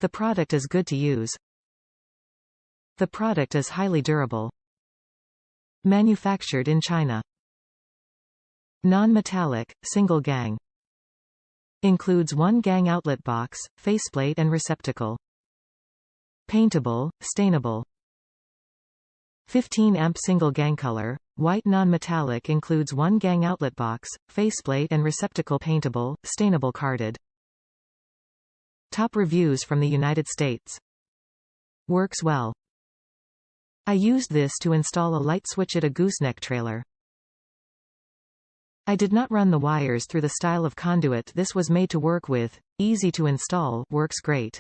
The product is good to use. The product is highly durable. Manufactured in China. Non-metallic, single gang. Includes one gang outlet box, faceplate and receptacle. Paintable, stainable. 15 amp single gang color, white non-metallic includes one gang outlet box, faceplate and receptacle. Paintable, stainable carded. Top reviews from the United States. Works well. I used this to install a light switch at a gooseneck trailer. I did not run the wires through the style of conduit this was made to work with. Easy to install, works great.